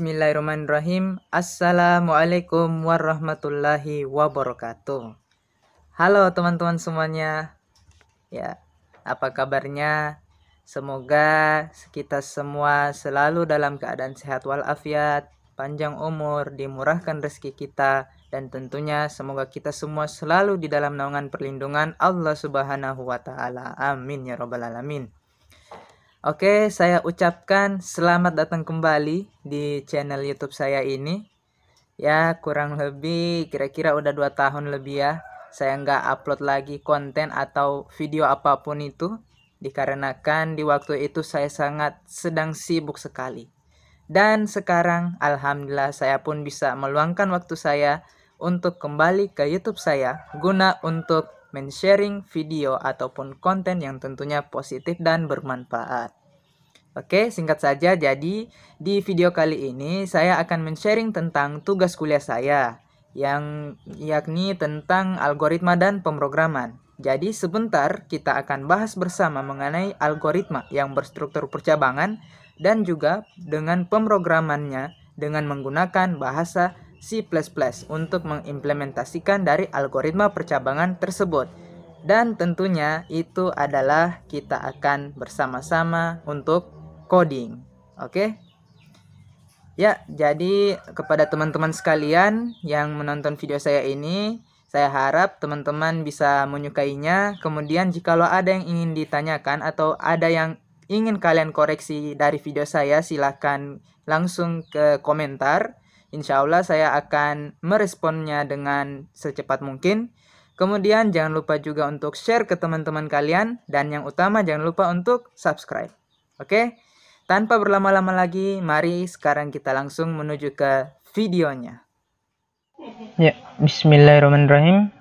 Bismillahirrahmanirrahim. Assalamualaikum warahmatullahi wabarakatuh. Halo teman-teman semuanya. Ya, apa kabarnya? Semoga kita semua selalu dalam keadaan sehat walafiat, panjang umur, dimurahkan rezeki kita, dan tentunya semoga kita semua selalu di dalam naungan perlindungan Allah Subhanahu wa taala. Amin ya rabbal alamin. Oke, saya ucapkan selamat datang kembali di channel YouTube saya ini. Ya, kurang lebih kira-kira udah 2 tahun lebih ya. Saya nggak upload lagi konten atau video apapun itu. Dikarenakan di waktu itu saya sangat sedang sibuk sekali. Dan sekarang alhamdulillah saya pun bisa meluangkan waktu saya untuk kembali ke YouTube saya. Guna untuk men-sharing video ataupun konten yang tentunya positif dan bermanfaat. Oke, singkat saja, jadi di video kali ini saya akan men-sharing tentang tugas kuliah saya yang yakni tentang algoritma dan pemrograman. Jadi sebentar kita akan bahas bersama mengenai algoritma yang berstruktur percabangan dan juga dengan pemrogramannya dengan menggunakan bahasa C++ untuk mengimplementasikan dari algoritma percabangan tersebut. Dan tentunya itu adalah kita akan bersama-sama untuk coding. Oke? Ya, jadi kepada teman-teman sekalian yang menonton video saya ini, saya harap teman-teman bisa menyukainya. Kemudian jikalau ada yang ingin ditanyakan atau ada yang ingin kalian koreksi dari video saya, silahkan langsung ke komentar. Insya Allah saya akan meresponnya dengan secepat mungkin. Kemudian jangan lupa juga untuk share ke teman-teman kalian. Dan yang utama jangan lupa untuk subscribe. Oke? Tanpa berlama-lama lagi, mari sekarang kita langsung menuju ke videonya. Ya, bismillahirrahmanirrahim.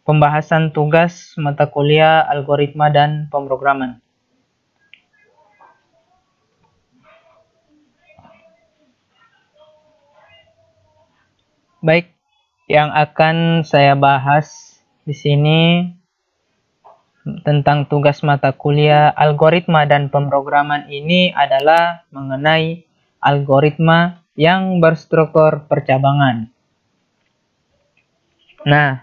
Pembahasan tugas mata kuliah algoritma dan pemrograman. Baik, yang akan saya bahas di sini tentang tugas mata kuliah algoritma dan pemrograman ini adalah mengenai algoritma yang berstruktur percabangan. Nah,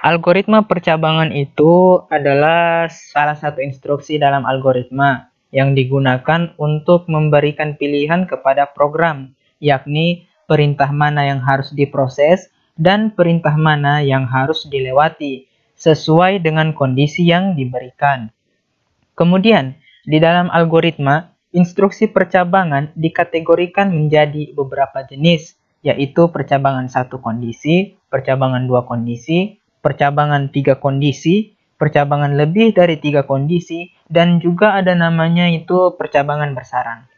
algoritma percabangan itu adalah salah satu instruksi dalam algoritma yang digunakan untuk memberikan pilihan kepada program, yakni perintah mana yang harus diproses dan perintah mana yang harus dilewati, sesuai dengan kondisi yang diberikan. Kemudian, di dalam algoritma, instruksi percabangan dikategorikan menjadi beberapa jenis, yaitu percabangan 1 kondisi, percabangan 2 kondisi, percabangan 3 kondisi, percabangan lebih dari 3 kondisi, dan juga ada namanya itu percabangan bersarang.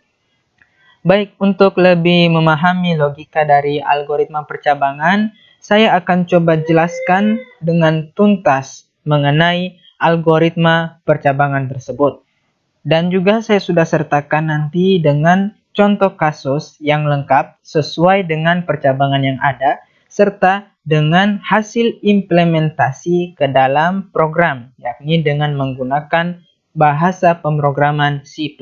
Baik, untuk lebih memahami logika dari algoritma percabangan, saya akan coba jelaskan dengan tuntas mengenai algoritma percabangan tersebut. Dan juga saya sudah sertakan nanti dengan contoh kasus yang lengkap sesuai dengan percabangan yang ada, serta dengan hasil implementasi ke dalam program, yakni dengan menggunakan bahasa pemrograman C++.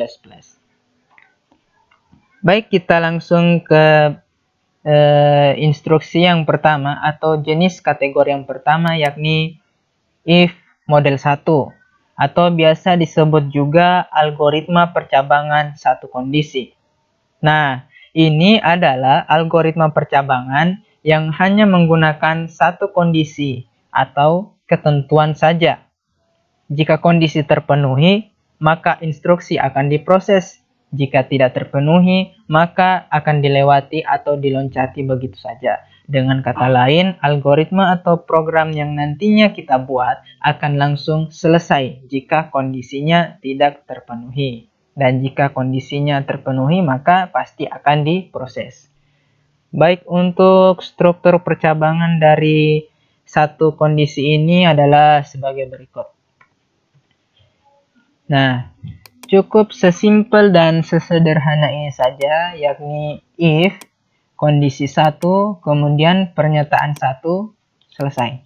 Baik, kita langsung ke instruksi yang pertama atau jenis kategori yang pertama, yakni if model 1 atau biasa disebut juga algoritma percabangan 1 kondisi. Nah, ini adalah algoritma percabangan yang hanya menggunakan 1 kondisi atau ketentuan saja. Jika kondisi terpenuhi, maka instruksi akan diproses. Jika tidak terpenuhi, maka akan dilewati atau diloncati begitu saja. Dengan kata lain, algoritma atau program yang nantinya kita buat akan langsung selesai jika kondisinya tidak terpenuhi. Dan jika kondisinya terpenuhi, maka pasti akan diproses. Baik, untuk struktur percabangan dari 1 kondisi ini adalah sebagai berikut. Nah, cukup sesimpel dan sesederhana ini saja, yakni if kondisi 1, kemudian pernyataan 1, selesai.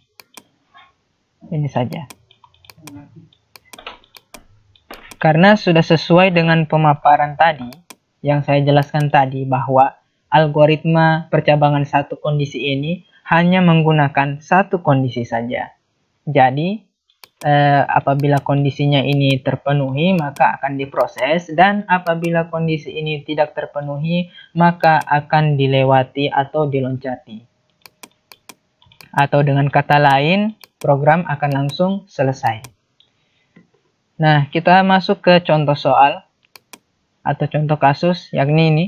Ini saja. Karena sudah sesuai dengan pemaparan tadi, yang saya jelaskan tadi bahwa algoritma percabangan satu kondisi ini hanya menggunakan satu kondisi saja. Jadi, apabila kondisinya ini terpenuhi, maka akan diproses, dan apabila kondisi ini tidak terpenuhi, maka akan dilewati atau diloncati. Atau dengan kata lain, program akan langsung selesai. Nah, kita masuk ke contoh soal atau contoh kasus, yakni ini.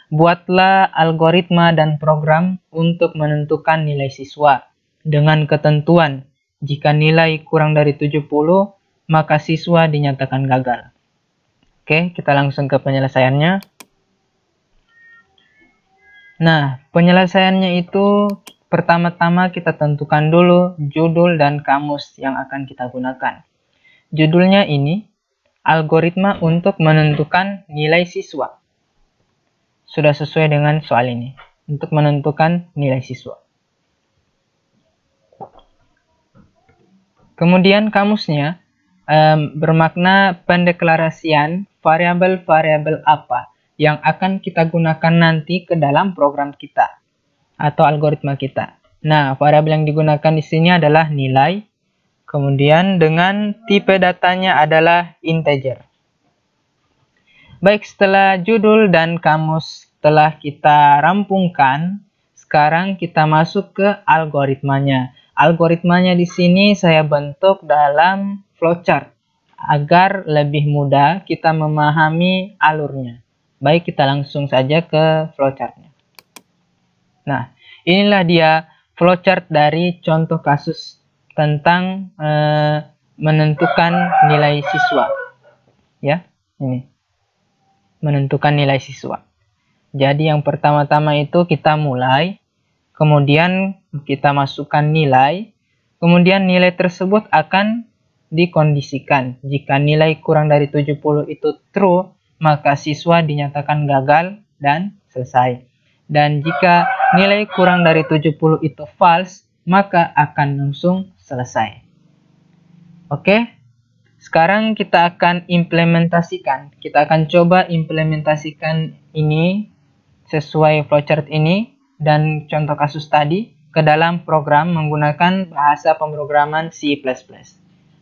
Buatlah algoritma dan program untuk menentukan nilai siswa dengan ketentuan jika nilai kurang dari 70, maka siswa dinyatakan gagal. Oke, kita langsung ke penyelesaiannya. Nah, penyelesaiannya itu pertama-tama kita tentukan dulu judul dan kamus yang akan kita gunakan. Judulnya ini, algoritma untuk menentukan nilai siswa. Sudah sesuai dengan soal ini, untuk menentukan nilai siswa. Kemudian kamusnya bermakna pendeklarasian variabel-variabel apa yang akan kita gunakan nanti ke dalam program kita atau algoritma kita. Nah, variabel yang digunakan di sini adalah nilai, kemudian dengan tipe datanya adalah integer. Baik, setelah judul dan kamus telah kita rampungkan, sekarang kita masuk ke algoritmanya. Algoritmanya di sini saya bentuk dalam flowchart agar lebih mudah kita memahami alurnya. Baik, kita langsung saja ke flowchartnya. Nah, inilah dia flowchart dari contoh kasus tentang menentukan nilai siswa. Ya, ini. Menentukan nilai siswa. Jadi yang pertama-tama itu kita mulai, kemudian kita masukkan nilai, kemudian nilai tersebut akan dikondisikan. Jika nilai kurang dari 70 itu true, maka siswa dinyatakan gagal dan selesai. Dan jika nilai kurang dari 70 itu false, maka akan langsung selesai. Oke? Sekarang kita akan implementasikan. Kita akan coba implementasikan ini sesuai flowchart ini dan contoh kasus tadi ke dalam program menggunakan bahasa pemrograman C++.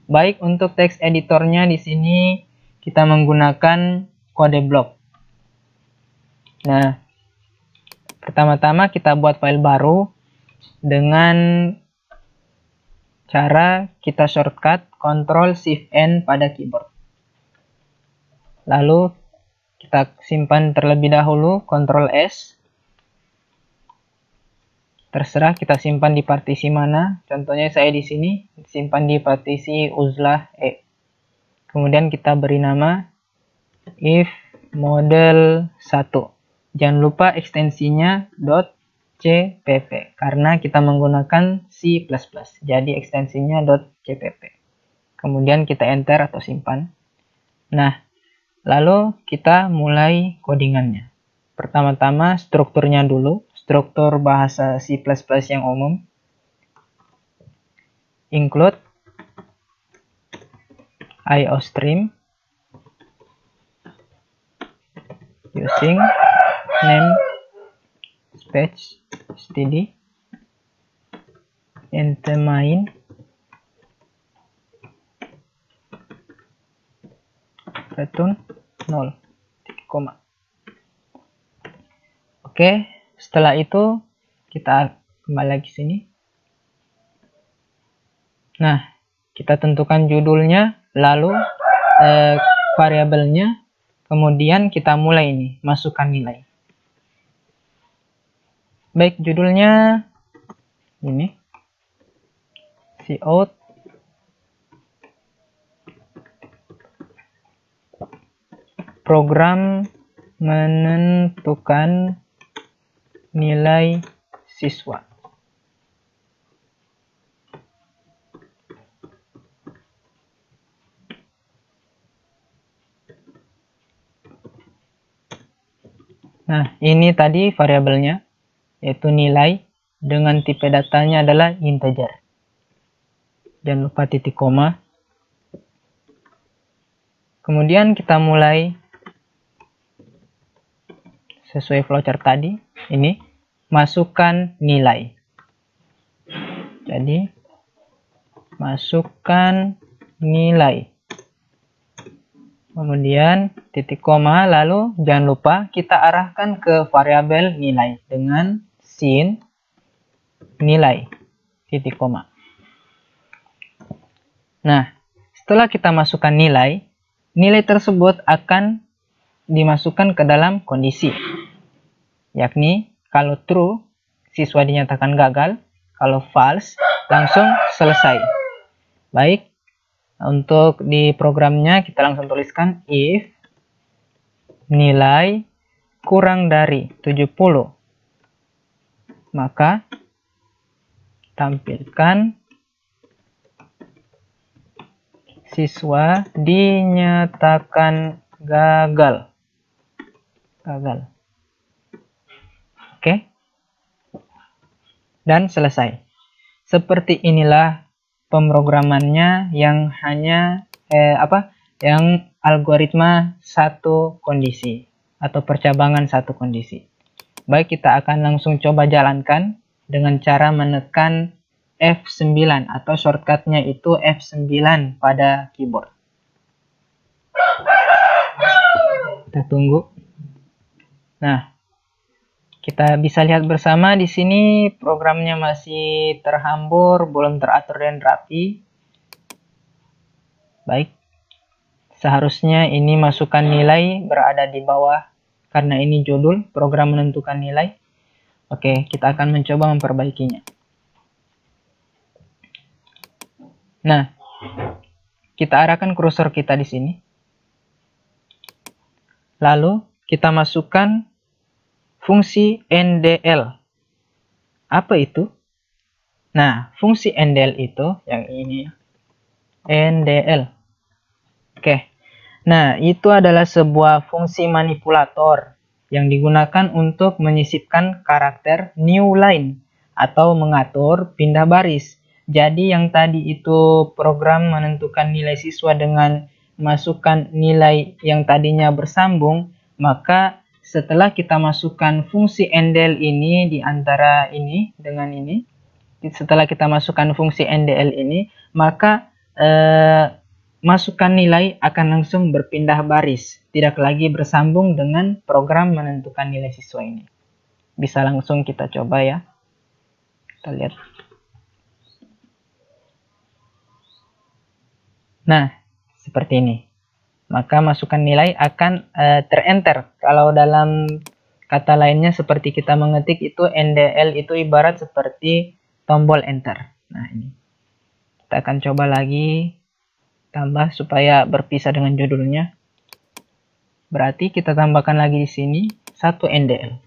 Baik, untuk teks editornya di sini kita menggunakan kode blok. Nah, pertama-tama kita buat file baru dengan cara kita shortcut Ctrl+Shift+N pada keyboard. Lalu kita simpan terlebih dahulu, Ctrl+S. Terserah kita simpan di partisi mana. Contohnya saya di sini simpan di partisi uzlah E. Kemudian kita beri nama if model 1. Jangan lupa ekstensinya .cpp karena kita menggunakan C++. Jadi ekstensinya .cpp. Kemudian kita enter atau simpan. Nah, lalu kita mulai codingannya. Pertama-tama strukturnya dulu, struktur bahasa C++ yang umum. Include IOStream using name space std and the main return 0, koma. Oke, setelah itu kita kembali lagi sini. Nah, kita tentukan judulnya, lalu variabelnya, kemudian kita mulai ini, masukkan nilai. Baik, judulnya ini cout program menentukan nilai siswa. Nah, ini tadi variabelnya, yaitu nilai dengan tipe datanya adalah integer. Jangan lupa titik koma. Kemudian kita mulai sesuai flowchart tadi. Ini masukkan nilai. Jadi masukkan nilai. Kemudian titik koma, lalu jangan lupa kita arahkan ke variabel nilai dengan sin nilai titik koma. Nah, setelah kita masukkan nilai, nilai tersebut akan dimasukkan ke dalam kondisi. Yakni kalau true, siswa dinyatakan gagal. Kalau false, langsung selesai. Baik, untuk di programnya kita langsung tuliskan if nilai kurang dari 70, maka tampilkan siswa dinyatakan gagal. Oke. Dan selesai. Seperti inilah pemrogramannya yang hanya yang algoritma satu kondisi atau percabangan satu kondisi. Baik, kita akan langsung coba jalankan dengan cara menekan F9 atau shortcutnya itu F9 pada keyboard. Kita tunggu. Nah, kita bisa lihat bersama di sini programnya masih terhambur, belum teratur dan rapi. Baik, seharusnya ini masukkan nilai berada di bawah karena ini judul program menentukan nilai. Oke, kita akan mencoba memperbaikinya. Nah, kita arahkan kursor kita di sini. Lalu kita masukkan fungsi NDL. Apa itu? Nah, fungsi NDL itu yang ini. NDL. Oke. Nah, itu adalah sebuah fungsi manipulator yang digunakan untuk menyisipkan karakter new line atau mengatur pindah baris. Jadi yang tadi itu program menentukan nilai siswa dengan masukkan nilai yang tadinya bersambung, maka setelah kita masukkan fungsi NDL ini di antara ini dengan ini, setelah kita masukkan fungsi NDL ini, maka masukkan nilai akan langsung berpindah baris, tidak lagi bersambung dengan program menentukan nilai siswa ini. Bisa langsung kita coba ya. Kita lihat. Nah, seperti ini. Maka masukkan nilai akan terenter. Kalau dalam kata lainnya seperti kita mengetik itu NDL itu ibarat seperti tombol enter. Nah, ini. Kita akan coba lagi tambah supaya berpisah dengan judulnya. Berarti kita tambahkan lagi di sini satu NDL.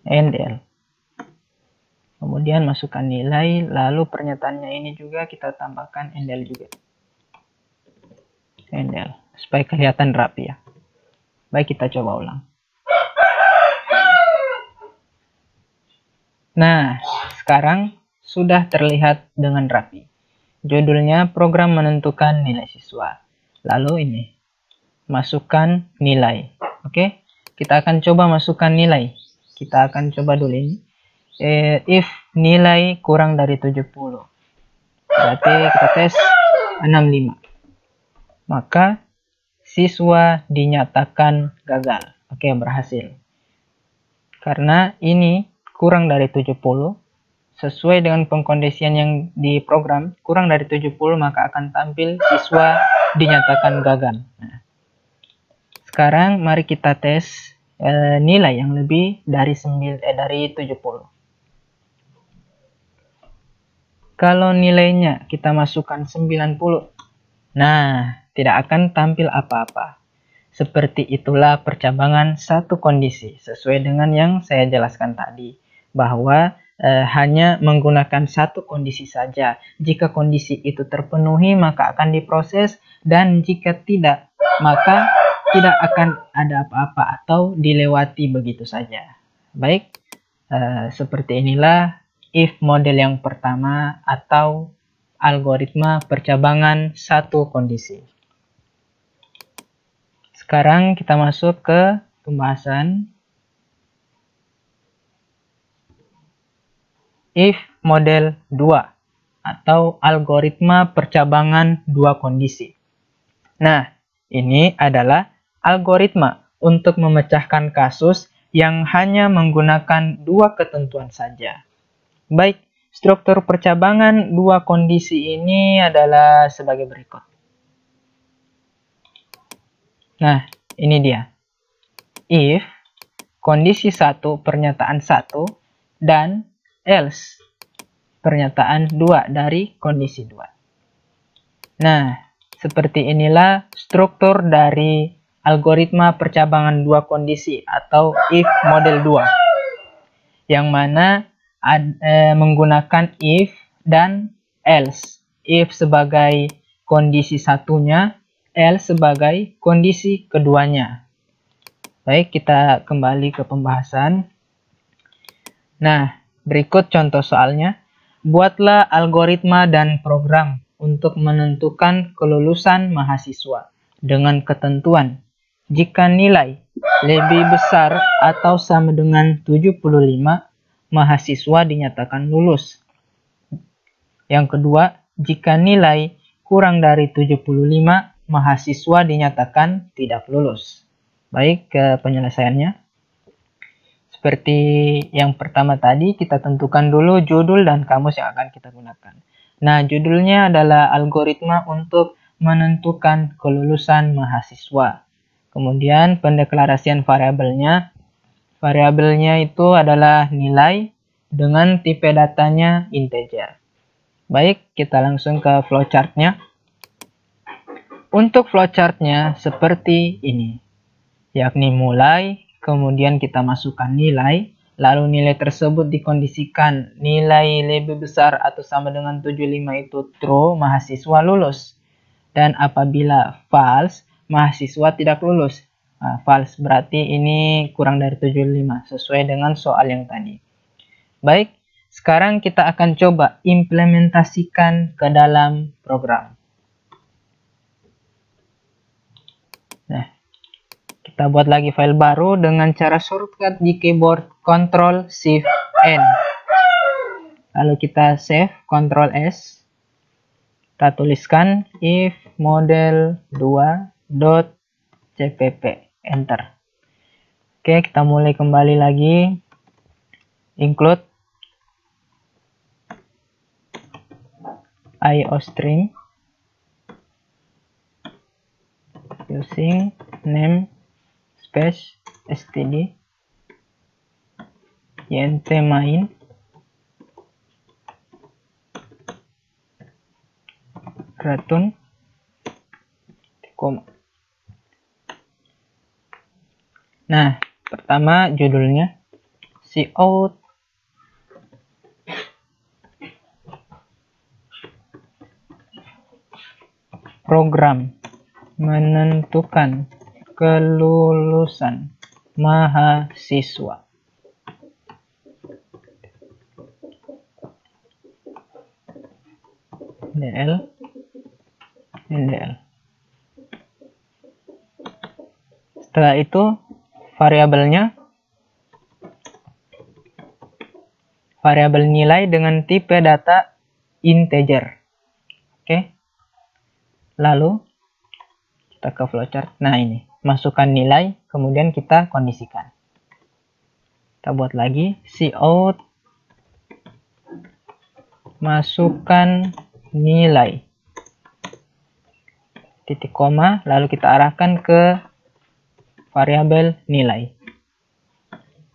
NDL. Kemudian masukkan nilai, lalu pernyataannya ini juga kita tambahkan NDL juga. NDL, supaya kelihatan rapi ya. Baik, kita coba ulang. Nah, sekarang sudah terlihat dengan rapi. Judulnya program menentukan nilai siswa. Lalu ini, masukkan nilai. Oke, kita akan coba masukkan nilai. Kita akan coba dulu ini. If nilai kurang dari 70. Berarti kita tes 65. Maka siswa dinyatakan gagal. Oke, berhasil. Karena ini kurang dari 70, sesuai dengan pengkondisian yang di program, kurang dari 70 maka akan tampil siswa dinyatakan gagal. Nah, sekarang mari kita tes nilai yang lebih dari 70. Kalau nilainya kita masukkan 90, nah, tidak akan tampil apa-apa. Seperti itulah percabangan satu kondisi, sesuai dengan yang saya jelaskan tadi, bahwa hanya menggunakan satu kondisi saja. Jika kondisi itu terpenuhi, maka akan diproses, dan jika tidak, maka tidak akan ada apa-apa atau dilewati begitu saja. Baik, seperti inilah if model yang pertama atau algoritma percabangan satu kondisi. Sekarang kita masuk ke pembahasan if model 2 atau algoritma percabangan dua kondisi. Nah, ini adalah algoritma untuk memecahkan kasus yang hanya menggunakan dua ketentuan saja. Baik, struktur percabangan dua kondisi ini adalah sebagai berikut. Nah, ini dia. If kondisi 1 pernyataan 1 dan else pernyataan 2 dari kondisi 2. Nah, seperti inilah struktur dari algoritma percabangan dua kondisi atau if model 2. Yang mana menggunakan if dan else. If sebagai kondisi satunya, else sebagai kondisi keduanya. Baik, kita kembali ke pembahasan. Nah, berikut contoh soalnya. Buatlah algoritma dan program untuk menentukan kelulusan mahasiswa dengan ketentuan jika nilai lebih besar atau sama dengan 75, mahasiswa dinyatakan lulus. Yang kedua, jika nilai kurang dari 75, mahasiswa dinyatakan tidak lulus. Baik, ke penyelesaiannya. Seperti yang pertama tadi, kita tentukan dulu judul dan kamus yang akan kita gunakan. Nah, judulnya adalah algoritma untuk menentukan kelulusan mahasiswa. Kemudian pendeklarasian variabelnya. Variabelnya itu adalah nilai dengan tipe datanya integer. Baik, kita langsung ke flowchartnya. Untuk flowchartnya seperti ini. Yakni mulai, kemudian kita masukkan nilai, lalu nilai tersebut dikondisikan nilai lebih besar atau sama dengan 75 itu true, mahasiswa lulus. Dan apabila false, mahasiswa tidak lulus. Nah, false berarti ini kurang dari 75, sesuai dengan soal yang tadi. Baik, sekarang kita akan coba implementasikan ke dalam program. Nah, kita buat lagi file baru dengan cara shortcut di keyboard Ctrl Shift N. Lalu kita save, Ctrl S. Kita tuliskan if model 2.cpp. Enter. Oke, kita mulai kembali lagi. Include IOString using name space std int main return koma. Nah, pertama judulnya cout program menentukan kelulusan mahasiswa. DL NDL. Setelah itu variabelnya variabel nilai dengan tipe data integer. Oke. Lalu kita ke flowchart. Nah, ini masukkan nilai, kemudian kita kondisikan. Kita buat lagi cout masukkan nilai titik koma, lalu kita arahkan ke variabel nilai.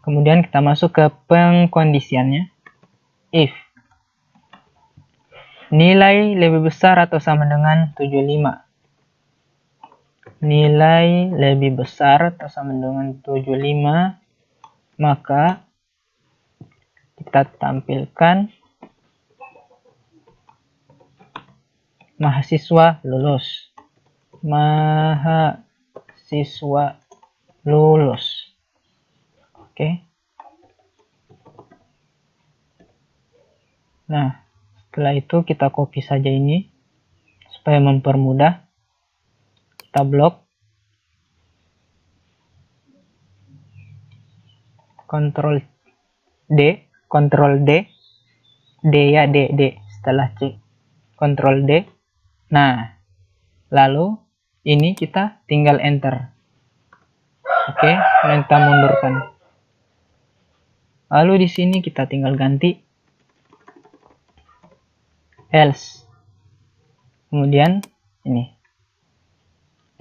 Kemudian kita masuk ke pengkondisiannya. If nilai lebih besar atau sama dengan 75. Nilai lebih besar atau sama dengan 75, maka kita tampilkan mahasiswa lulus. Mahasiswa lulus. Oke. Nah, setelah itu kita copy saja ini supaya mempermudah. Kita blok. Ctrl D. D ya, D. Setelah C, Ctrl D. Nah, lalu ini kita tinggal enter. Oke, kita mundurkan. Lalu di sini kita tinggal ganti else. Kemudian ini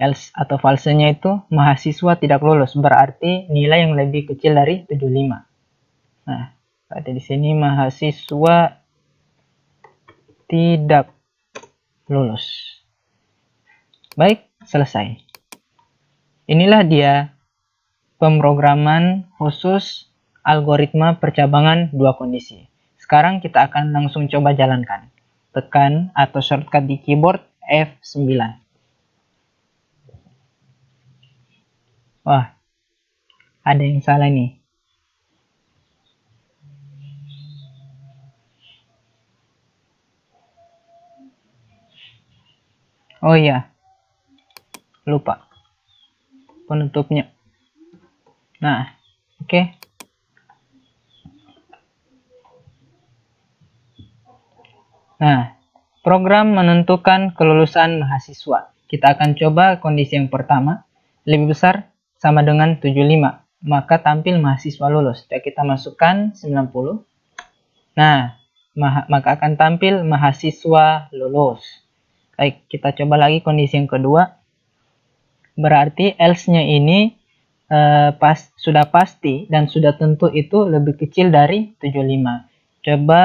else atau falsenya itu mahasiswa tidak lulus, berarti nilai yang lebih kecil dari 75. Nah, berarti di sini mahasiswa tidak lulus. Baik, selesai. Inilah dia pemrograman khusus algoritma percabangan dua kondisi. Sekarang kita akan langsung coba jalankan. Tekan atau shortcut di keyboard F9. Wah, ada yang salah nih. Oh iya, lupa penutupnya. Nah, oke. Nah, program menentukan kelulusan mahasiswa. Kita akan coba kondisi yang pertama, lebih besar sama dengan 75. Maka tampil mahasiswa lulus. Jadi kita masukkan 90. Nah, maka akan tampil mahasiswa lulus. Baik, kita coba lagi kondisi yang kedua. Berarti else-nya ini sudah pasti dan sudah tentu itu lebih kecil dari 75. Coba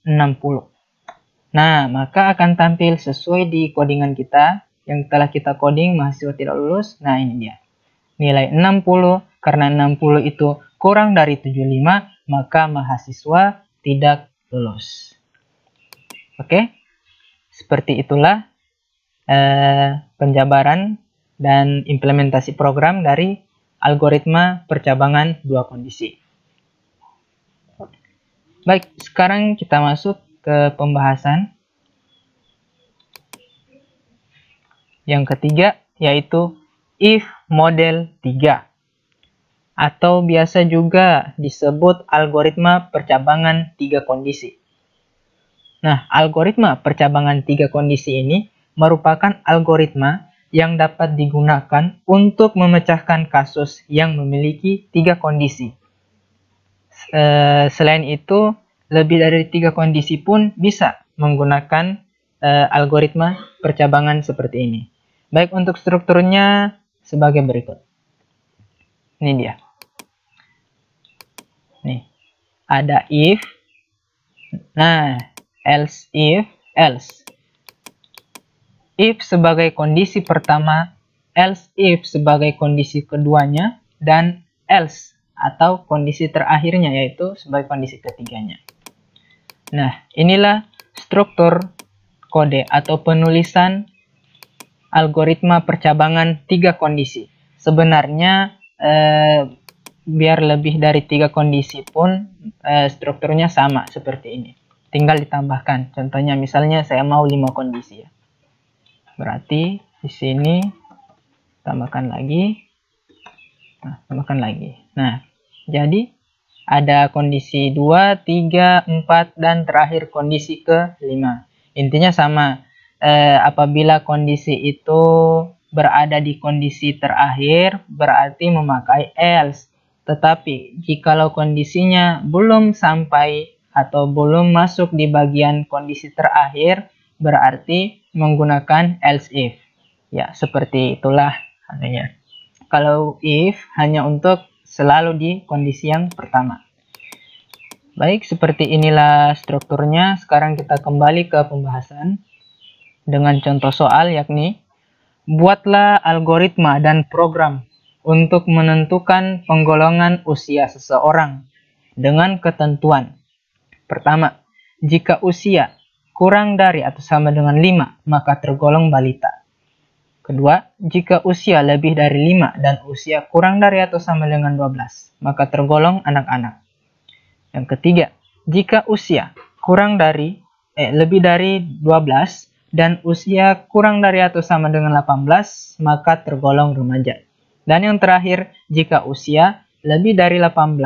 60. Nah, maka akan tampil sesuai di codingan kita yang telah kita coding mahasiswa tidak lulus. Nah, ini dia. Nilai 60, karena 60 itu kurang dari 75, maka mahasiswa tidak lulus. Oke, seperti itulah penjabaran dan implementasi program dari algoritma percabangan dua kondisi. Baik, sekarang kita masuk ke pembahasan yang ketiga, yaitu if model 3 atau biasa juga disebut algoritma percabangan 3 kondisi. Nah, algoritma percabangan 3 kondisi ini merupakan algoritma yang dapat digunakan untuk memecahkan kasus yang memiliki 3 kondisi. Selain itu, lebih dari 3 kondisi pun bisa menggunakan algoritma percabangan seperti ini. Baik, untuk strukturnya sebagai berikut. Ini dia. Nih, ada if. Nah, else if, else. If sebagai kondisi pertama, else if sebagai kondisi keduanya, dan else atau kondisi terakhirnya yaitu sebagai kondisi ketiganya. Nah, inilah struktur kode atau penulisan algoritma percabangan 3 kondisi. Sebenarnya biar lebih dari 3 kondisi pun strukturnya sama seperti ini. Tinggal ditambahkan. Contohnya misalnya saya mau 5 kondisi ya. Berarti di sini tambahkan lagi. Nah, tambahkan lagi. Nah, jadi ada kondisi 2, 3, 4, dan terakhir kondisi ke-5. Intinya sama. Apabila kondisi itu berada di kondisi terakhir, berarti memakai else. Tetapi, jikalau kondisinya belum sampai atau belum masuk di bagian kondisi terakhir, berarti menggunakan else if. Ya, seperti itulah adanya. Kalau if hanya untuk selalu di kondisi yang pertama. Baik, seperti inilah strukturnya. Sekarang kita kembali ke pembahasan dengan contoh soal, yakni buatlah algoritma dan program untuk menentukan penggolongan usia seseorang dengan ketentuan. Pertama, jika usia kurang dari atau sama dengan 5, maka tergolong balita. Kedua, jika usia lebih dari 5 dan usia kurang dari atau sama dengan 12, maka tergolong anak-anak. Yang ketiga, jika usia lebih dari 12 dan usia kurang dari atau sama dengan 18, maka tergolong remaja. Dan yang terakhir, jika usia lebih dari 18,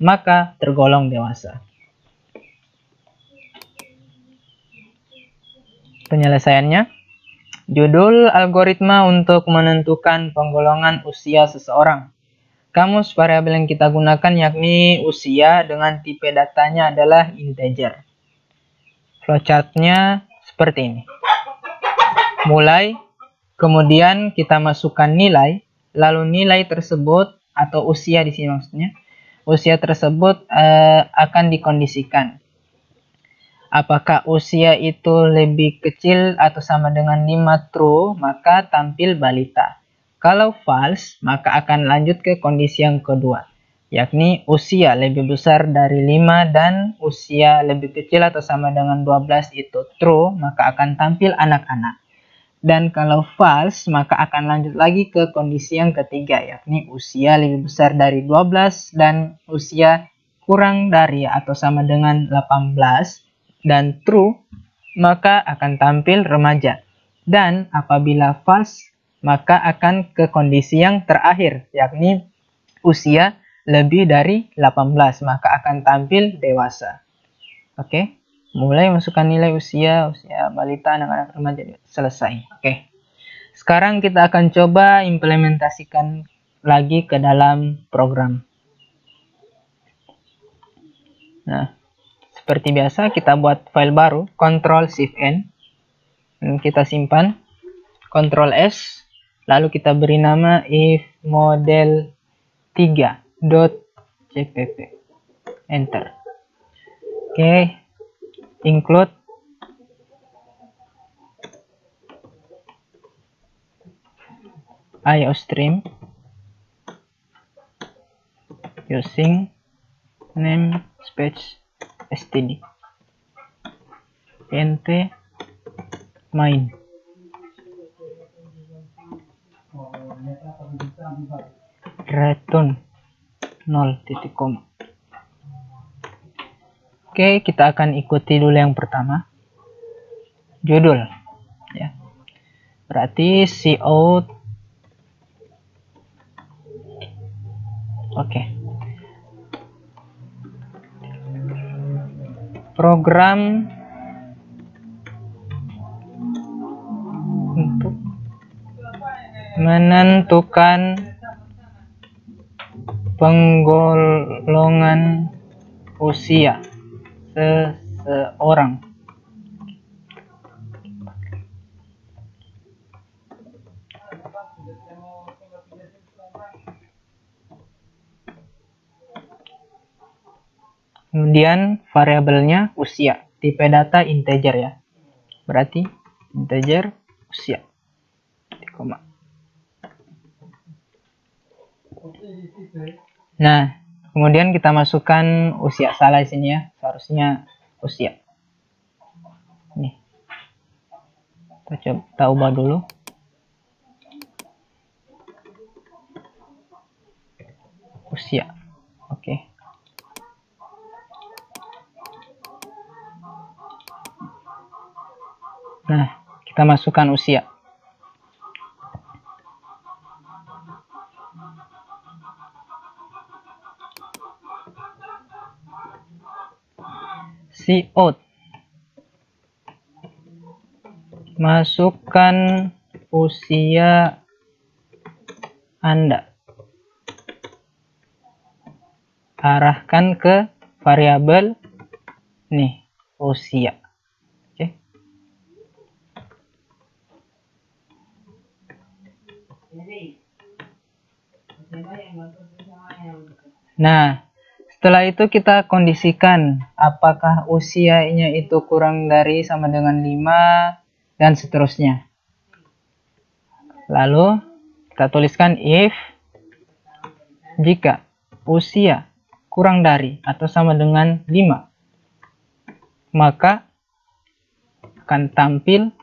maka tergolong dewasa. penyelesaiannya. Judul algoritma untuk menentukan penggolongan usia seseorang. Kamus variabel yang kita gunakan yakni usia dengan tipe datanya adalah integer. Flowchartnya seperti ini. Mulai, kemudian kita masukkan nilai, lalu nilai tersebut atau usia di sini maksudnya, usia tersebut akan dikondisikan. Apakah usia itu lebih kecil atau sama dengan 5 true, maka tampil balita. Kalau false, maka akan lanjut ke kondisi yang kedua, yakni usia lebih besar dari 5 dan usia lebih kecil atau sama dengan 12 itu true, maka akan tampil anak-anak. Dan kalau false, maka akan lanjut lagi ke kondisi yang ketiga, yakni usia lebih besar dari 12 dan usia kurang dari atau sama dengan 18 dan true, maka akan tampil remaja. Dan apabila false, maka akan ke kondisi yang terakhir, yakni usia lebih dari 18, maka akan tampil dewasa. Oke, mulai masukkan nilai usia balita, anak-anak, remaja, selesai. Oke, sekarang kita akan coba implementasikan lagi ke dalam program. Nah, seperti biasa kita buat file baru, Ctrl+Shift+N, dan kita simpan, Ctrl+S, lalu kita beri nama ifmodel3.cpp, enter. Oke, include IOStream using namespace std nt main return 0 titik koma. Oke, kita akan ikuti dulu yang pertama, judul ya, berarti cout. Oke, program untuk menentukan penggolongan usia seseorang. Kemudian variabelnya usia, tipe data integer ya, berarti integer usia, koma. Nah, kemudian kita masukkan usia, salah di sini ya, seharusnya usia. Nih, kita ubah dulu. Usia, oke. Nah, kita masukkan usia. Cout, masukkan usia Anda, arahkan ke variabel nih, usia. Oke. Nah, setelah itu kita kondisikan apakah usianya itu kurang dari sama dengan 5 dan seterusnya. Lalu kita tuliskan if jika usia kurang dari atau sama dengan 5, maka akan tampil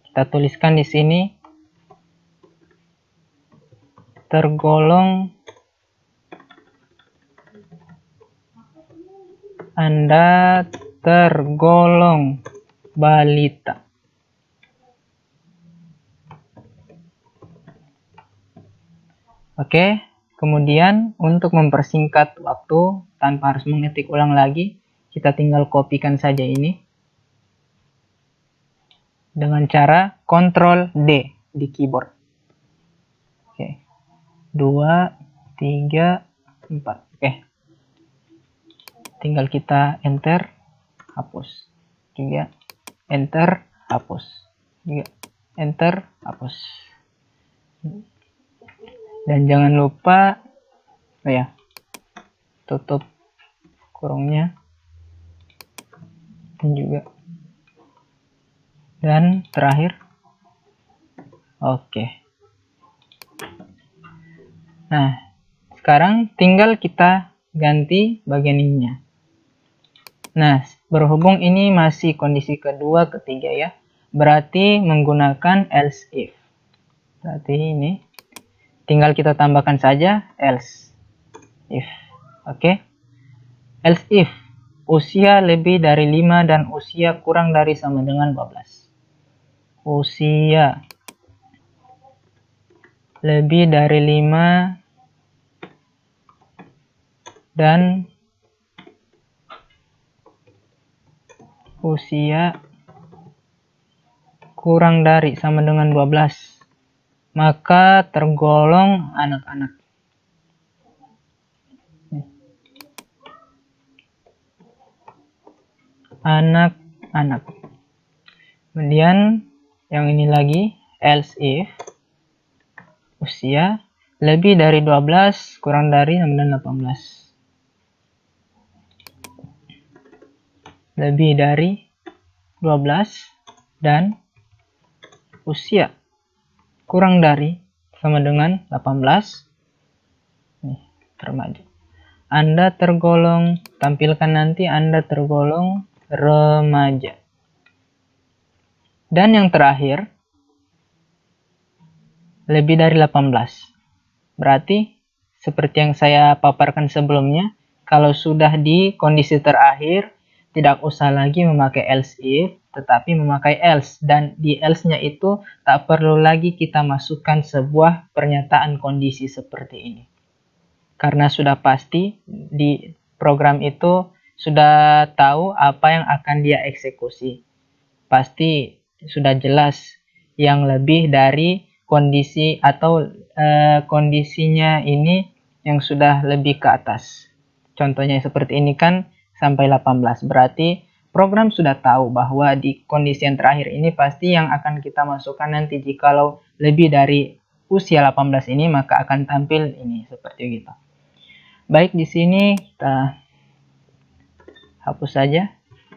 kita tuliskan di sini tergolong Anda tergolong balita. Oke, Kemudian untuk mempersingkat waktu tanpa harus mengetik ulang lagi, kita tinggal kopikan saja ini dengan cara Ctrl D di keyboard. Oke. 2, 3, 4. Oke. Tinggal kita enter, hapus. 3, enter, hapus. 3, enter, hapus. Dan jangan lupa tutup kurungnya dan juga, dan terakhir oke. Nah, sekarang tinggal kita ganti bagian ininya. Nah, berhubung ini masih kondisi kedua, ketiga ya, berarti menggunakan else if. Berarti ini tinggal kita tambahkan saja else if. Oke. Else if usia lebih dari 5 dan usia kurang dari sama dengan 12. Usia lebih dari 5 dan usia kurang dari sama dengan 12, maka tergolong anak-anak. Anak-anak. Kemudian yang ini lagi, else if usia lebih dari 12 kurang dari sama dengan 18. Lebih dari 12 dan usia kurang dari sama dengan 18. Nih, remaja. Anda tergolong, tampilkan nanti Anda tergolong remaja. Dan yang terakhir, lebih dari 18. Berarti seperti yang saya paparkan sebelumnya, kalau sudah di kondisi terakhir, tidak usah lagi memakai else if, tetapi memakai else. Dan di else-nya itu tak perlu lagi kita masukkan sebuah pernyataan kondisi seperti ini. Karena sudah pasti di program itu sudah tahu apa yang akan dia eksekusi. Pasti sudah jelas yang lebih dari kondisi atau kondisinya ini yang sudah lebih ke atas. Contohnya seperti ini kan sampai 18. Berarti program sudah tahu bahwa di kondisi yang terakhir ini pasti yang akan kita masukkan nanti jikalau lebih dari usia 18 ini maka akan tampil ini seperti gitu. Baik, di sini kita hapus saja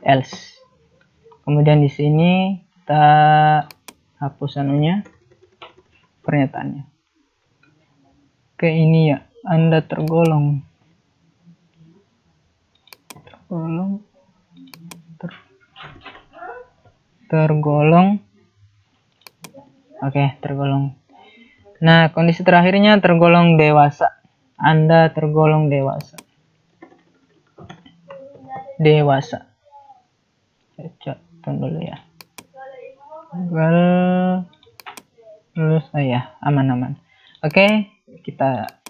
else. Kemudian di sini kita hapus anunya, pernyataannya. Oke, ini ya, Anda tergolong tergolong. Oke, tergolong. Nah, kondisi terakhirnya tergolong dewasa. Anda tergolong dewasa. Dewasa. Saya tunggu dulu ya. Lulus, ya, aman-aman. Oke, kita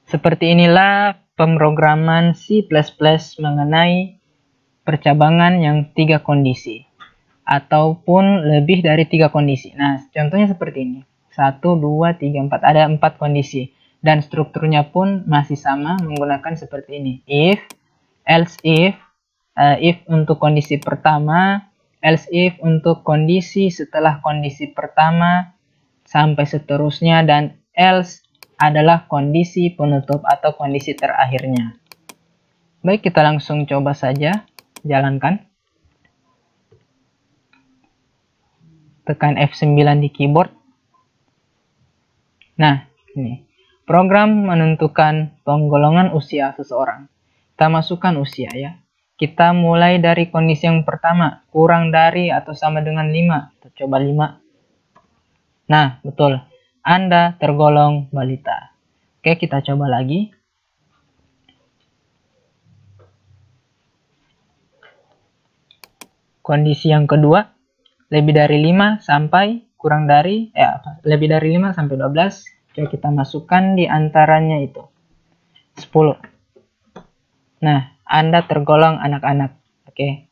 seperti inilah pemrograman C++ mengenai percabangan yang 3 kondisi ataupun lebih dari 3 kondisi. Nah, contohnya seperti ini. 1, 2, 3, 4. Ada 4 kondisi. Dan strukturnya pun masih sama menggunakan seperti ini. If, else if untuk kondisi pertama, else if untuk kondisi setelah kondisi pertama, sampai seterusnya, dan else adalah kondisi penutup atau kondisi terakhirnya. Baik, kita langsung coba saja jalankan. Tekan F9 di keyboard. Nah, ini program menentukan penggolongan usia seseorang. Kita masukkan usia ya. Kita mulai dari kondisi yang pertama, kurang dari atau sama dengan 5. Kita coba 5. Nah, betul. Anda tergolong balita. Oke, kita coba lagi. Kondisi yang kedua, lebih dari 5 sampai kurang dari lebih dari 5 sampai 12. Coba kita masukkan di antaranya itu. 10. Nah, Anda tergolong anak-anak. Oke.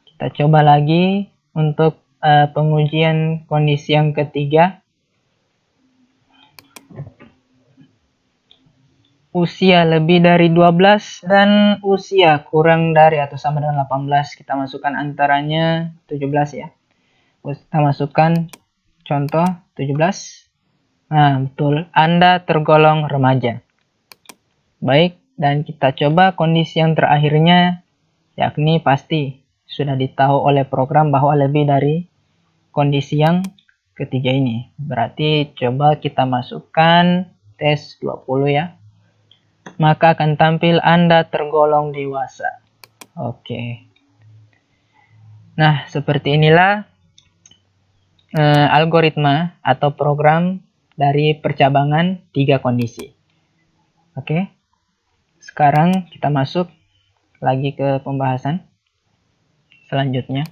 Kita coba lagi untuk pengujian kondisi yang ketiga. Usia lebih dari 12 dan usia kurang dari atau sama dengan 18. Kita masukkan antaranya 17 ya. Kita masukkan contoh 17. Nah, betul. Anda tergolong remaja. Baik, dan kita coba kondisi yang terakhirnya, yakni pasti sudah ditahu oleh program bahwa lebih dari kondisi yang ketiga ini. Berarti coba kita masukkan tes 20 ya. Maka akan tampil Anda tergolong dewasa. Oke. Nah, seperti inilah algoritma atau program dari percabangan 3 kondisi. Oke. Sekarang kita masuk lagi ke pembahasan selanjutnya.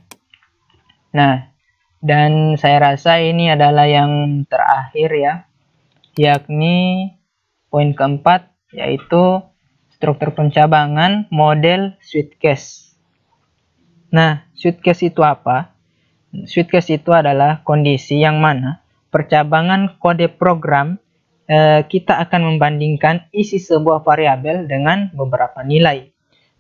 Nah, dan saya rasa ini adalah yang terakhir ya, yakni poin keempat, yaitu struktur pencabangan model switch case. Nah, switch case itu apa? Switch case itu adalah kondisi yang mana percabangan kode program kita akan membandingkan isi sebuah variabel dengan beberapa nilai.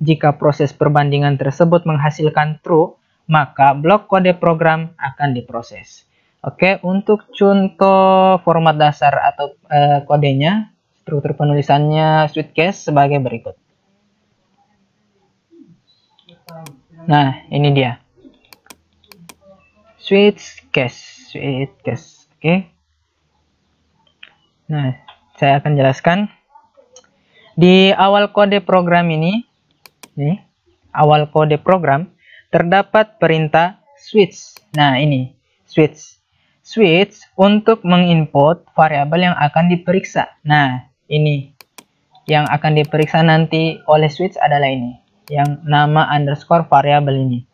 Jika proses perbandingan tersebut menghasilkan true, maka blok kode program akan diproses. Oke, untuk contoh format dasar atau kodenya, struktur penulisannya switch case sebagai berikut. Nah, ini dia. Switch case. Oke. Nah, saya akan jelaskan. Di awal kode program ini, awal kode program terdapat perintah switch. Nah, ini switch. Switch untuk menginput variabel yang akan diperiksa. Nah, ini yang akan diperiksa nanti oleh switch adalah ini, yang nama underscore variabel ini.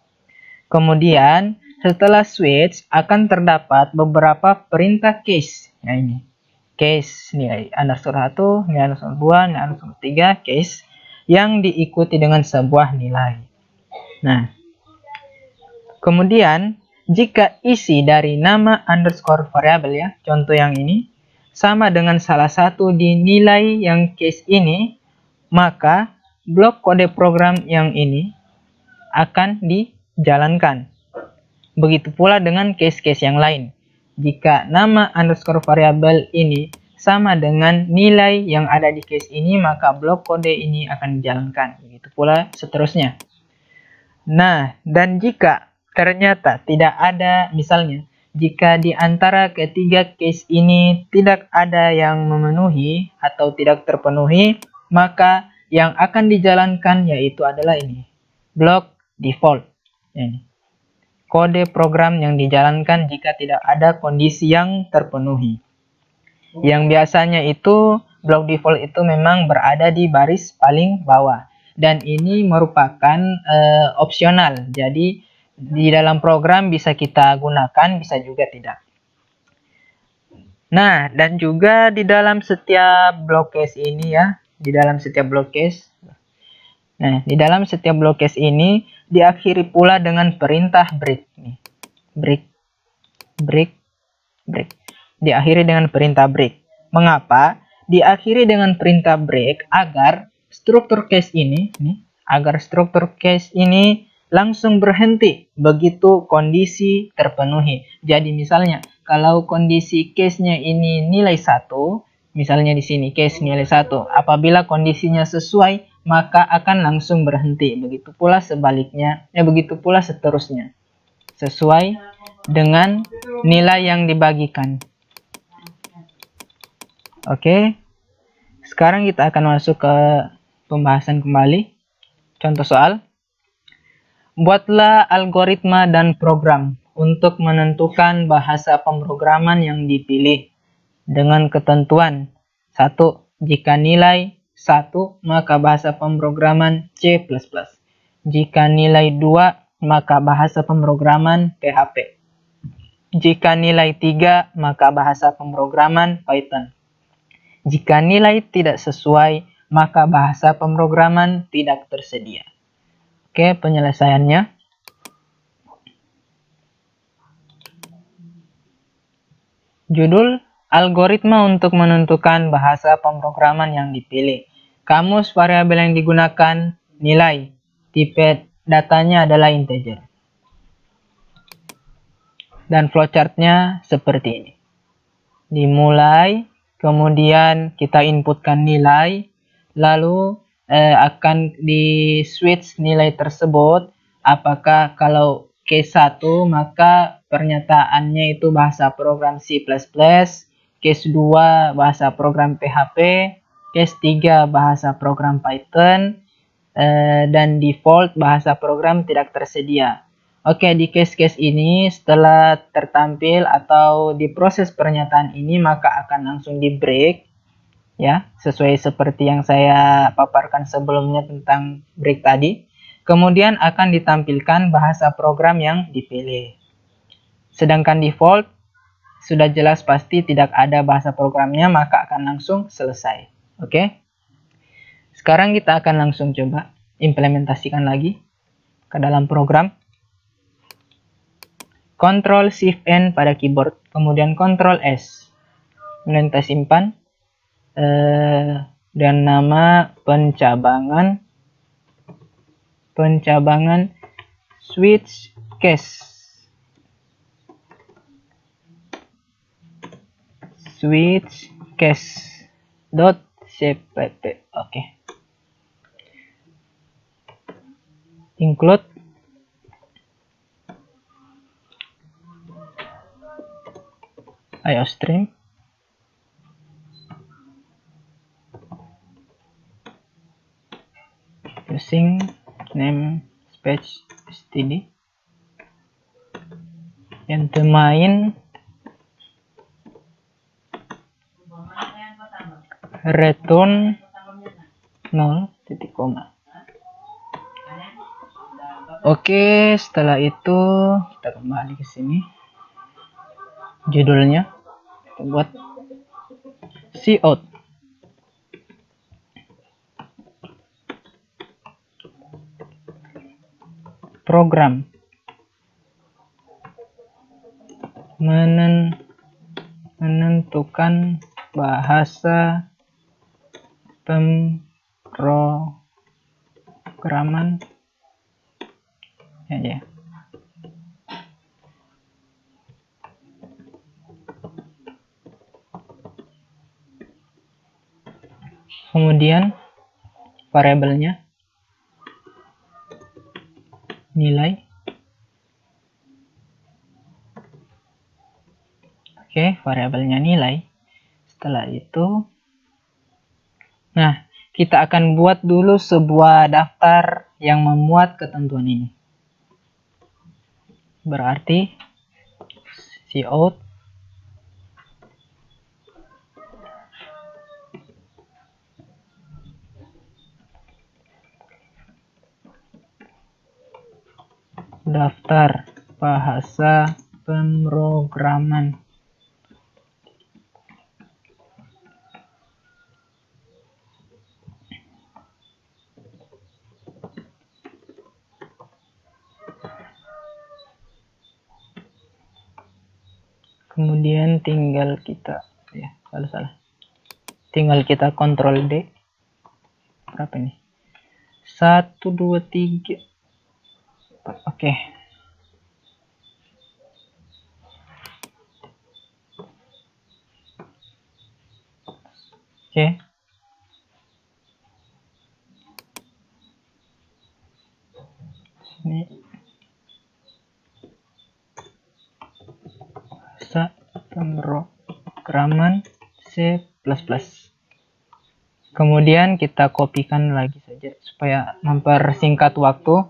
Kemudian setelah switch akan terdapat beberapa perintah case. Nah, ini case nilai underscore 1, nilai underscore 2, nilai underscore 3, case yang diikuti dengan sebuah nilai. Nah, kemudian jika isi dari nama underscore variabel ya, contoh yang ini, sama dengan salah satu di nilai yang case ini, maka blok kode program yang ini akan dijalankan. Begitu pula dengan case-case yang lain. Jika nama underscore variabel ini sama dengan nilai yang ada di case ini, maka blok kode ini akan dijalankan. Begitu pula seterusnya. Nah, dan jika ternyata tidak ada, misalnya, jika di antara ketiga case ini tidak ada yang memenuhi atau tidak terpenuhi, maka yang akan dijalankan yaitu adalah ini, blok default. Ini kode program yang dijalankan jika tidak ada kondisi yang terpenuhi. Yang biasanya itu blok default itu memang berada di baris paling bawah, dan ini merupakan opsional. Jadi di dalam program bisa kita gunakan, bisa juga tidak. Nah, dan juga di dalam setiap block case ini ya, di dalam setiap block case. Nah, di dalam setiap block case ini diakhiri pula dengan perintah break. Break. Diakhiri dengan perintah break. Mengapa? Diakhiri dengan perintah break agar struktur case ini, langsung berhenti begitu kondisi terpenuhi. Jadi misalnya kalau kondisi case-nya ini nilai 1, misalnya di sini case nilai 1, apabila kondisinya sesuai maka akan langsung berhenti. Begitu pula sebaliknya, begitu pula seterusnya. Sesuai dengan nilai yang dibagikan. Oke. Sekarang kita akan masuk ke pembahasan kembali. Contoh soal. Buatlah algoritma dan program untuk menentukan bahasa pemrograman yang dipilih dengan ketentuan 1. Jika nilai 1, maka bahasa pemrograman C++. Jika nilai 2, maka bahasa pemrograman PHP. Jika nilai 3, maka bahasa pemrograman Python. Jika nilai tidak sesuai, maka bahasa pemrograman tidak tersedia. Oke, penyelesaiannya. Judul: algoritma untuk menentukan bahasa pemrograman yang dipilih. Kamus variabel yang digunakan nilai. Tipe datanya adalah integer. Dan flowchartnya seperti ini. Dimulai, kemudian kita inputkan nilai, lalu akan di switch nilai tersebut. Apakah kalau case 1 maka pernyataannya itu bahasa program C++, case 2 bahasa program PHP, case 3 bahasa program Python, dan default bahasa program tidak tersedia. Oke, di case-case ini setelah tertampil atau diproses pernyataan ini maka akan langsung di break, ya, sesuai seperti yang saya paparkan sebelumnya tentang break tadi. Kemudian akan ditampilkan bahasa program yang dipilih. Sedangkan default sudah jelas pasti tidak ada bahasa programnya, maka akan langsung selesai. Oke. Sekarang kita akan langsung coba implementasikan lagi ke dalam program. Ctrl Shift N pada keyboard, kemudian Ctrl S. Kemudian kita simpan. Dan nama pencabangan switch case. Switch case.cpp. Oke. Include IOStream, using namespace std, and the main return 0, titik koma. Oke, setelah itu kita kembali ke sini. Judulnya kita buat cout. Program menentukan bahasa pemrograman ya. Kemudian variabelnya nilai. Oke, variabelnya nilai. Setelah itu, nah, kita akan buat dulu sebuah daftar yang memuat ketentuan ini. Berarti cout daftar bahasa pemrograman. Kemudian tinggal kita tinggal kita Ctrl D. Berapa ini? 1 2 3. Oke. Ini bahasa pemrograman C++. Kemudian kita kopikan lagi saja supaya mempersingkat waktu.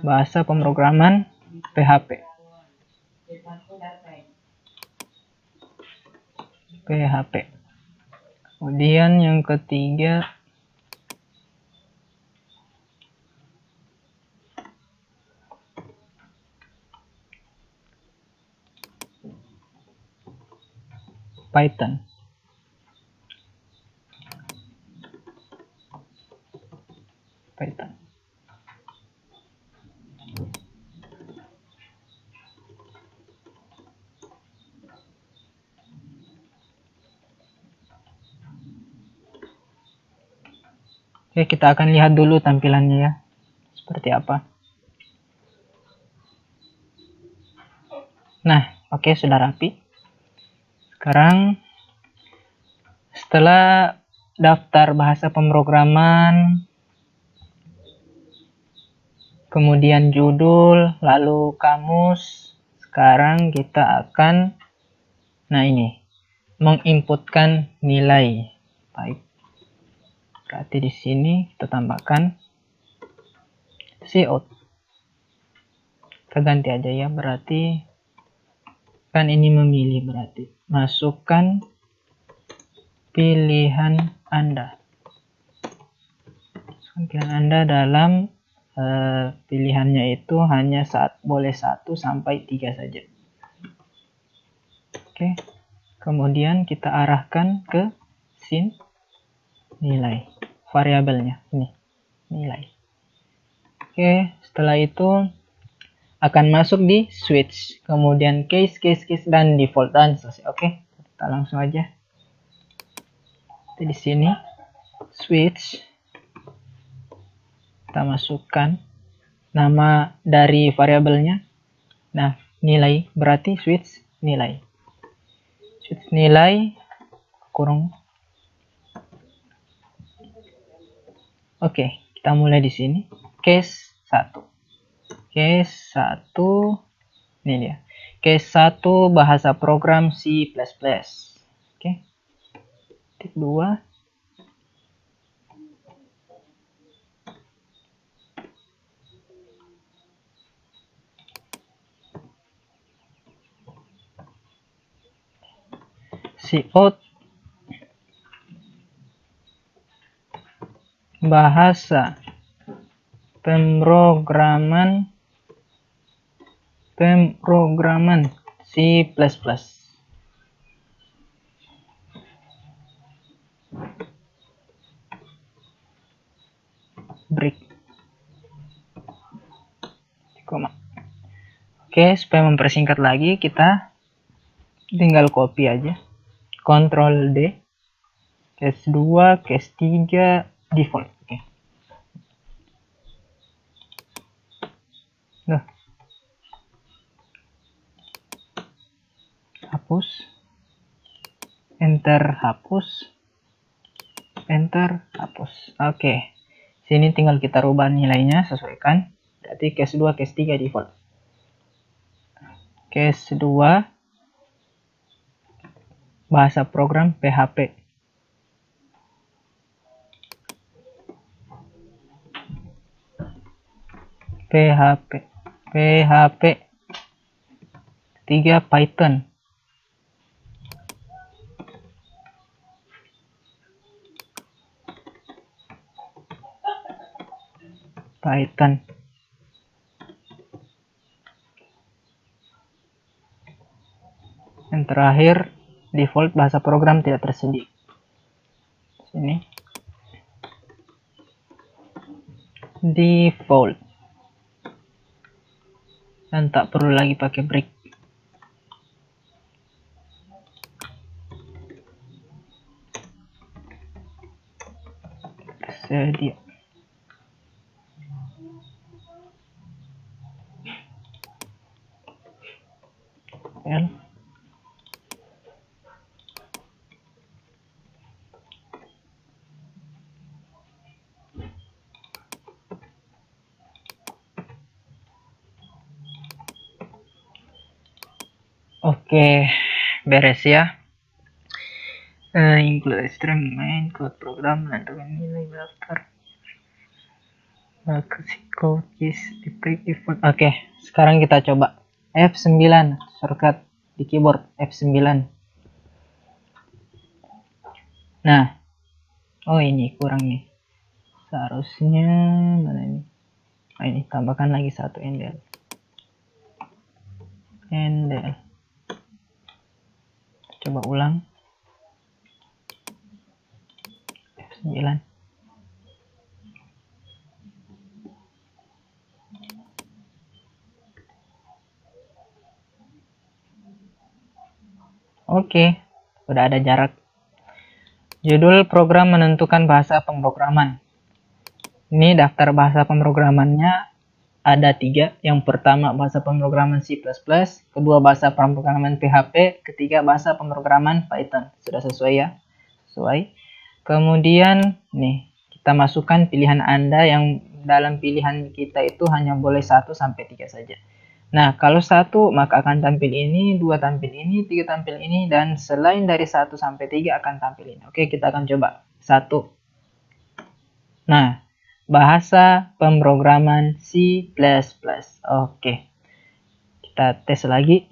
Bahasa pemrograman PHP. Kemudian yang ketiga Python. Oke, kita akan lihat dulu tampilannya ya. Seperti apa. Nah, oke, sudah rapi. Sekarang setelah daftar bahasa pemrograman, kemudian judul, lalu kamus, sekarang kita akan menginputkan nilai. Baik. Berarti di sini kita tambahkan cout. Kita ganti aja ya, berarti kan ini memilih, berarti masukkan pilihan Anda. Pilihan Anda dalam pilihannya itu hanya boleh 1 sampai 3 saja. Oke. Kemudian kita arahkan ke sin nilai variabelnya ini, nilai. Oke, setelah itu akan masuk di switch, kemudian case, dan default, dan selesai. Oke, kita langsung aja. Di sini switch, kita masukkan nama dari variabelnya. Nah, nilai berarti switch nilai. Switch nilai kurung. Oke, kita mulai di sini. Case 1. Case 1 ini dia. Case 1 bahasa program C++. Oke. Titik 2. Cout bahasa pemrograman C++. Break. Koma. Oke, supaya mempersingkat lagi, kita tinggal copy aja. Ctrl D. Case 2, case 3, default. Oke. Nah. Hapus. Enter, hapus. Enter, hapus. Oke. Sini tinggal kita rubah nilainya, sesuaikan. Berarti case 2, case 3 default. Case 2 bahasa program PHP. PHP 3 Python. Yang terakhir default bahasa program tidak tersedia. Sini default, dan tak perlu lagi pakai break. Tersedia. Oke, beres ya. Include string main code program, menentukan nilai daftar. Code is default. Oke, sekarang kita coba F9 shortcut di keyboard F9. Nah, oh ini kurang nih. Seharusnya mana ini? Nah, ini tambahkan lagi satu endel. Coba ulang. 9. Oke, udah ada jarak. Judul program menentukan bahasa pemrograman. Ini daftar bahasa pemrogramannya ada 3. Yang pertama bahasa pemrograman C++, kedua bahasa pemrograman PHP, ketiga bahasa pemrograman Python. Sudah sesuai ya? Sesuai. Kemudian nih, kita masukkan pilihan Anda yang dalam pilihan kita itu hanya boleh 1 sampai 3 saja. Nah, kalau 1 maka akan tampil ini, 2 tampil ini, 3 tampil ini, dan selain dari 1 sampai 3 akan tampil ini. Oke, kita akan coba. 1. Nah, bahasa pemrograman C++. Oke, kita tes lagi.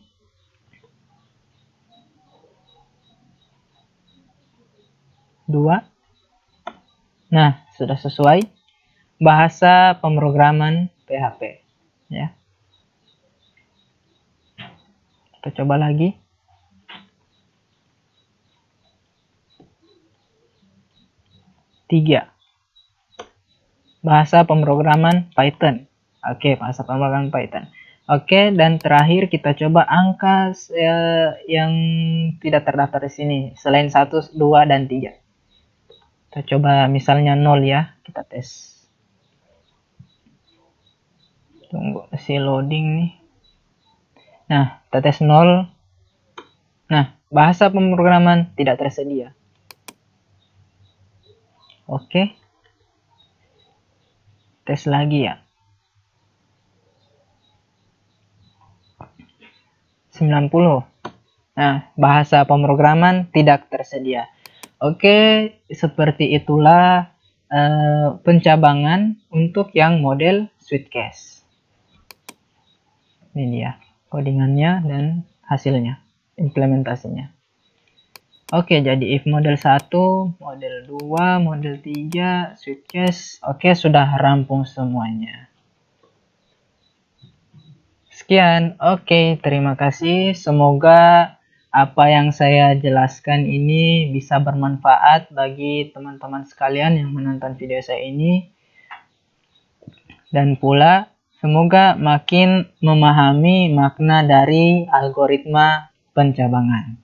Dua. Nah, sudah sesuai. Bahasa pemrograman PHP. Ya. Kita coba lagi. 3. Bahasa pemrograman Python. Oke, bahasa pemrograman Python. Oke, dan terakhir kita coba angka yang tidak terdaftar di sini. Selain 1, 2, dan 3. Kita coba misalnya 0 ya. Kita tes. Tunggu masih loading nih. Nah, kita tes 0. Nah, bahasa pemrograman tidak tersedia. Oke. Tes lagi ya. 90. Nah, bahasa pemrograman tidak tersedia. Oke, seperti itulah pencabangan untuk yang model Sweetcase. Ini dia codingannya dan hasilnya, implementasinya. Oke, jadi if model 1, model 2, model 3, Sweetcase. Oke, sudah rampung semuanya. Sekian, oke, terima kasih. Semoga apa yang saya jelaskan ini bisa bermanfaat bagi teman-teman sekalian yang menonton video saya ini. Dan pula, semoga makin memahami makna dari algoritma pencabangan.